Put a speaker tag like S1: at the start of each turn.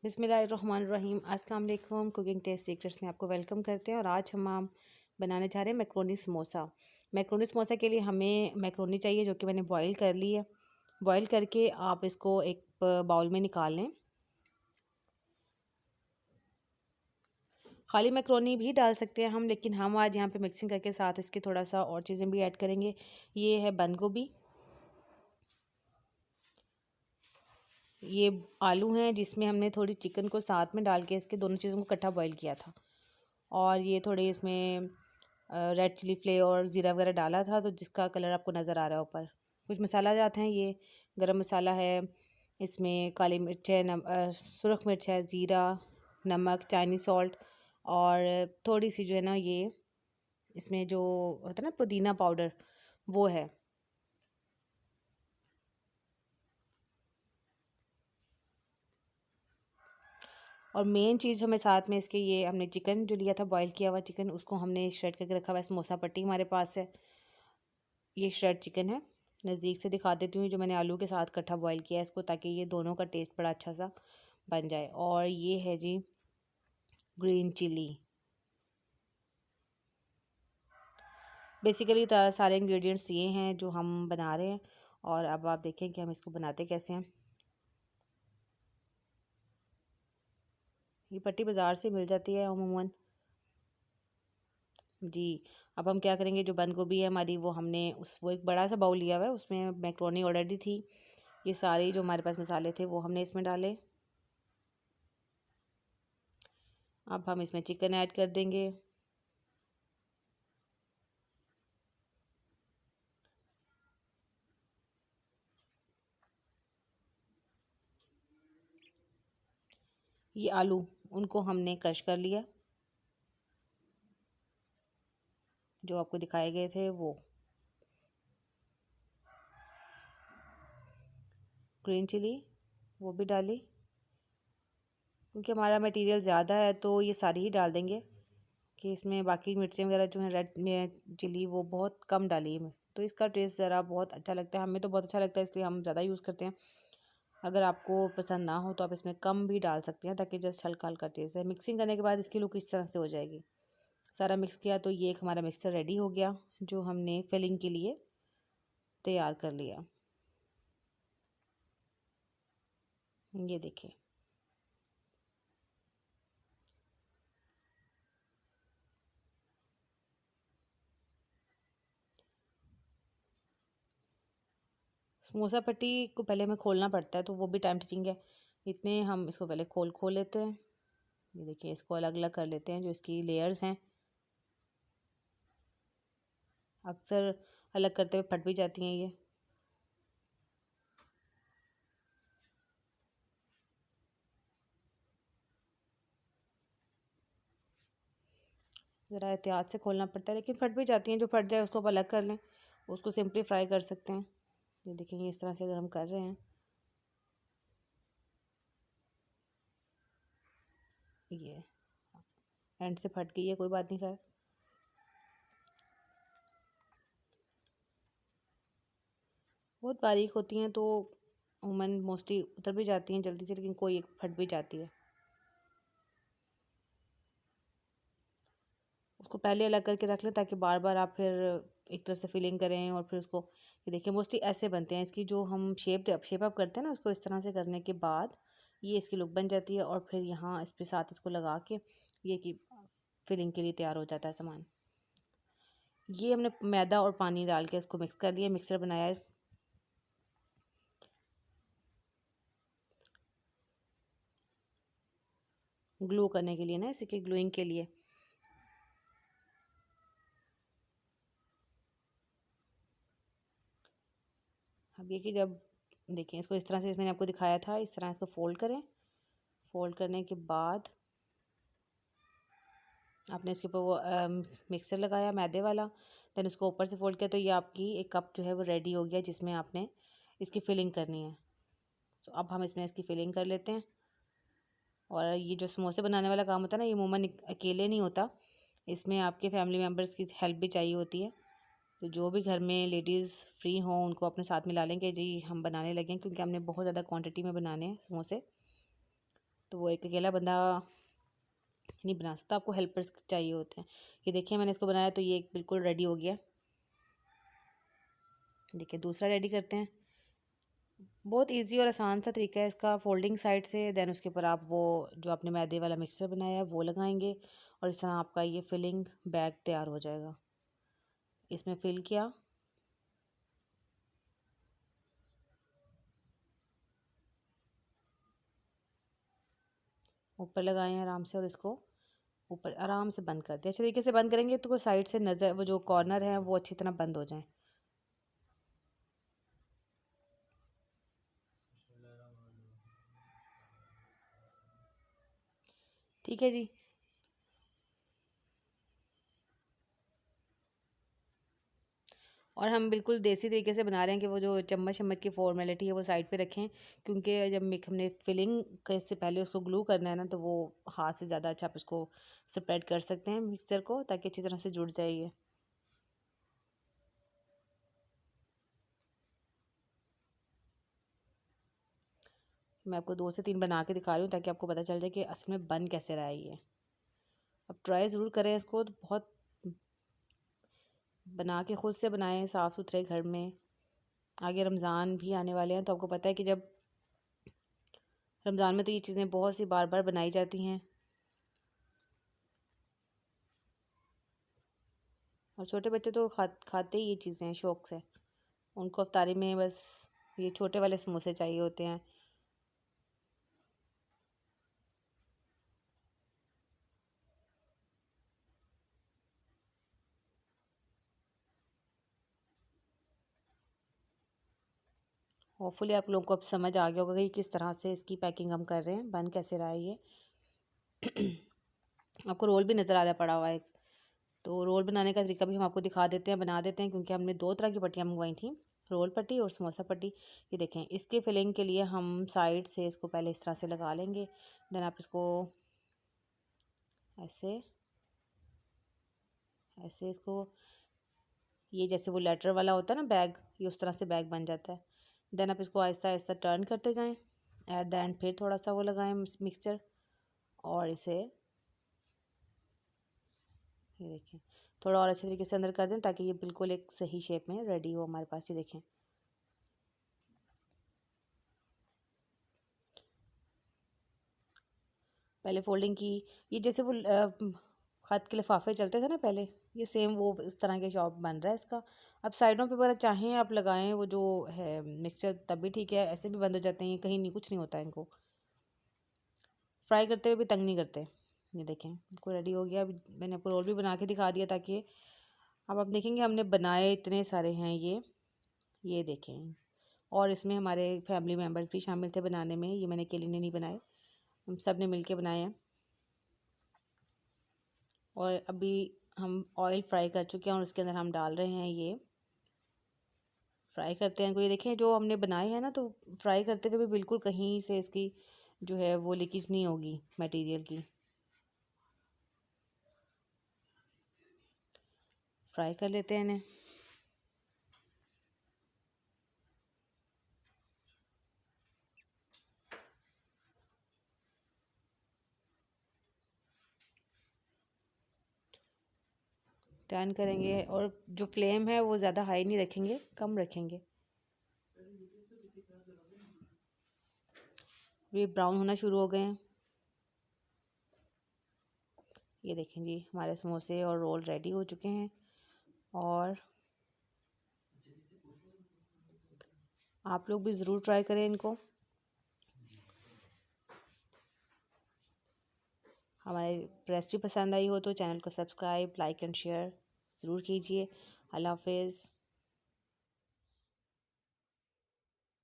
S1: बिस्मिल्लाहिर्रहमानिर्रहीम। अस्सलाम वालेकुम। कुकिंग टेस्ट सीक्रेट्स में आपको वेलकम करते हैं। और आज हम बनाने जा रहे हैं मैक्रोनी समोसा। मैक्रोनी समोसा के लिए हमें मैक्रोनी चाहिए, जो कि मैंने बॉईल कर ली है। बॉईल करके आप इसको एक बाउल में निकाल लें। खाली मैक्रोनी भी डाल सकते हैं हम, लेकिन हम आज यहाँ पे मिक्सिंग करके साथ इसके थोड़ा सा और चीज़ें भी ऐड करेंगे। ये है बंद गोभी, ये आलू हैं जिसमें हमने थोड़ी चिकन को साथ में डाल के इसके दोनों चीज़ों को इकट्ठा बॉईल किया था। और ये थोड़े इसमें रेड चिली फ्लेक्स और ज़ीरा वगैरह डाला था, तो जिसका कलर आपको नज़र आ रहा है ऊपर। कुछ मसाला जाते हैं, ये गरम मसाला है, इसमें काली मिर्च है, सुरख मिर्च है, ज़ीरा, नमक, चाइनीज़ सॉल्ट, और थोड़ी सी जो है ना ये इसमें जो होता है ना पुदीना पाउडर, वो है। और मेन चीज़ हमें साथ में इसके, ये हमने चिकन जो लिया था बॉईल किया हुआ चिकन, उसको हमने श्रेड करके रखा हुआ है। समोसा पट्टी हमारे पास है, ये श्रेड चिकन है। नज़दीक से दिखा देती हूँ, जो मैंने आलू के साथ इकट्ठा बॉईल किया है इसको, ताकि ये दोनों का टेस्ट बड़ा अच्छा सा बन जाए। और ये है जी ग्रीन चिली। बेसिकली सारे इंग्रेडिएंट्स ये हैं जो हम बना रहे हैं। और अब आप देखें कि हम इसको बनाते कैसे हैं। ये पट्टी बाज़ार से मिल जाती है अमूमन जी। अब हम क्या करेंगे, जो बंद गोभी है हमारी, वो हमने वो एक बड़ा सा बाउल लिया हुआ है, उसमें मैक्रोनी ऑलरेडी थी। ये सारे जो हमारे पास मसाले थे वो हमने इसमें डाले। अब हम इसमें चिकन ऐड कर देंगे। ये आलू, उनको हमने क्रश कर लिया, जो आपको दिखाए गए थे वो। ग्रीन चिली वो भी डाली, क्योंकि हमारा मटेरियल ज़्यादा है तो ये सारी ही डाल देंगे, कि इसमें बाकी मिर्चें वगैरह जो हैं रेड में चिली वो बहुत कम डाली है, तो इसका टेस्ट ज़रा बहुत अच्छा लगता है। हमें तो बहुत अच्छा लगता है, इसलिए हम ज़्यादा यूज़ करते हैं। अगर आपको पसंद ना हो तो आप इसमें कम भी डाल सकते हैं, ताकि जस्ट हल्का हल्का टेस्ट है। मिक्सिंग करने के बाद इसकी लुक इस तरह से हो जाएगी। सारा मिक्स किया तो ये एक हमारा मिक्सचर रेडी हो गया, जो हमने फिलिंग के लिए तैयार कर लिया। ये देखिए, समोसा पट्टी को पहले हमें खोलना पड़ता है, तो वो भी टाइम टेकिंग है। इतने हम इसको पहले खोल लेते हैं। ये देखिए, इसको अलग अलग कर लेते हैं, जो इसकी लेयर्स हैं। अक्सर अलग करते हुए फट भी जाती हैं ये। ज़रा एहतियात से खोलना पड़ता है, लेकिन फट भी जाती हैं। जो फट जाए उसको आप अलग कर लें, उसको सिंपली फ्राई कर सकते हैं। ये देखेंगे, इस तरह से अगर हम कर रहे हैं, ये एंड से फट गई है, कोई बात नहीं। खैर, बहुत बारीक होती हैं तो उमन मोस्टली उतर भी जाती हैं जल्दी से, लेकिन कोई एक फट भी जाती है। उसको पहले अलग करके रख लें, ताकि बार बार आप फिर एक तरफ से फिलिंग करें और फिर उसको। ये देखिए, मोस्टली ऐसे बनते हैं। इसकी जो हम शेप अप करते हैं ना, उसको इस तरह से करने के बाद ये इसकी लुक बन जाती है। और फिर यहाँ इस पे साथ इसको लगा के ये कि फिलिंग के लिए तैयार हो जाता है सामान। ये हमने मैदा और पानी डाल के इसको मिक्स कर लिया, मिक्सर बनाया है। ग्लू करने के लिए ना, इसी के ग्लूइंग के लिए। अब ये कि जब देखिए, इसको इस तरह से मैंने आपको दिखाया था, इस तरह इसको फोल्ड करें। फोल्ड करने के बाद आपने इसके ऊपर वो मिक्सर लगाया मैदे वाला, देन उसको ऊपर से फोल्ड किया, तो ये आपकी एक कप जो है वो रेडी हो गया, जिसमें आपने इसकी फिलिंग करनी है। तो अब हम इसमें इसकी फिलिंग कर लेते हैं। और ये जो समोसे बनाने वाला काम होता है ना, ये अमूमन अकेले नहीं होता, इसमें आपके फैमिली मेम्बर्स की हेल्प भी चाहिए होती है। तो जो भी घर में लेडीज़ फ्री हों, उनको अपने साथ मिला लेंगे जी, हम बनाने लगें, क्योंकि हमने बहुत ज़्यादा क्वांटिटी में बनाने हैं समोसे। तो वो एक अकेला बंदा नहीं बना सकता, आपको हेल्पर्स चाहिए होते हैं। ये देखिए मैंने इसको बनाया तो ये बिल्कुल रेडी हो गया। देखिए दूसरा रेडी करते हैं। बहुत इजी और आसान सा तरीका है इसका, फोल्डिंग साइड से देन उसके ऊपर आप वो जो आपने मैदे वाला मिक्सर बनाया है वो लगाएंगे और इस तरह आपका ये फिलिंग बैग तैयार हो जाएगा। इसमें फिल किया, ऊपर लगाए हैं आराम से और इसको ऊपर आराम से बंद कर दिया। अच्छे तरीके से बंद करेंगे तो कोई साइड से नज़र वो जो कॉर्नर है वो अच्छी तरह बंद हो जाए। ठीक है जी। और हम बिल्कुल देसी तरीके से बना रहे हैं कि वो जो चम्मच चम्मच की फॉर्मेलिटी है वो साइड पे रखें, क्योंकि जब हमने फिलिंग से पहले उसको ग्लू करना है ना तो वो हाथ से ज़्यादा अच्छा आप इसको स्प्रेड कर सकते हैं मिक्सचर को, ताकि अच्छी तरह से जुड़ जाए ये। मैं आपको 2 से 3 बना के दिखा रही हूँ ताकि आपको पता चल जाए कि असल में बन कैसे रहा है ये। अब ट्राई ज़रूर करें इसको, तो बहुत बना के ख़ुद से बनाएं साफ़ सुथरे घर में। आगे रमज़ान भी आने वाले हैं तो आपको पता है कि जब रमज़ान में तो ये चीज़ें बहुत सी बार बार बनाई जाती हैं और छोटे बच्चे तो खाते ही ये चीज़ें हैं शौक़ से। उनको अफ्तारी में बस ये छोटे वाले समोसे चाहिए होते हैं। होपफुली आप लोगों को अब समझ आ गया होगा कि किस तरह से इसकी पैकिंग हम कर रहे हैं, बन कैसे रहा है ये। आपको रोल भी नज़र आ रहा है पड़ा हुआ एक, तो रोल बनाने का तरीका भी हम आपको दिखा देते हैं, बना देते हैं, क्योंकि हमने 2 तरह की पट्टियाँ मंगवाई थी, रोल पट्टी और समोसा पट्टी। ये देखें, इसके फिलिंग के लिए हम साइड से इसको पहले इस तरह से लगा लेंगे। देन आप इसको ऐसे ऐसे इसको ये जैसे वो लेटर वाला होता है ना बैग, ये उस तरह से बैग बन जाता है। देन आप इसको आहिस्ता आहिस्ता टर्न करते जाएं। एट द एंड फिर थोड़ा सा वो लगाएं मिक्सचर और इसे ये देखें थोड़ा और अच्छे तरीके से अंदर कर दें ताकि ये बिल्कुल एक सही शेप में रेडी हो हमारे पास। ये देखें पहले फोल्डिंग की, ये जैसे वो खत के लिफाफे चलते थे ना पहले, ये सेम वो इस तरह के शॉप बन रहा है इसका। अब साइडों पे अगर चाहें आप लगाएं वो जो है मिक्सचर तब भी ठीक है, ऐसे भी बंद हो जाते हैं, कहीं नहीं कुछ नहीं होता है इनको। फ्राई करते हुए भी तंग नहीं करते। ये देखें बिल्कुल रेडी हो गया। अभी मैंने आपको रोल भी बना के दिखा दिया ताकि अब आप देखेंगे हमने बनाए इतने सारे हैं ये देखें। और इसमें हमारे फैमिली मेम्बर्स भी शामिल थे बनाने में, ये मैंने अकेले ने नहीं बनाए, हम सब ने मिल के बनाए हैं। और अभी हम ऑयल फ्राई कर चुके हैं और उसके अंदर हम डाल रहे हैं ये फ्राई करते हैं। को ये देखें जो हमने बनाए हैं ना, तो फ्राई करते हुए भी बिल्कुल कहीं से इसकी जो है वो लीकेज नहीं होगी मटेरियल की। फ्राई कर लेते हैं इन्हें। टर्न करेंगे और जो फ्लेम है वो ज़्यादा हाई नहीं रखेंगे, कम रखेंगे। ये ब्राउन होना शुरू हो गए हैं। ये देखें जी हमारे समोसे और रोल रेडी हो चुके हैं। और आप लोग भी ज़रूर ट्राई करें इनको। हमारी रेसिपी पसंद आई हो तो चैनल को सब्सक्राइब, लाइक एंड शेयर ज़रूर कीजिए। अल्लाह हाफिज़।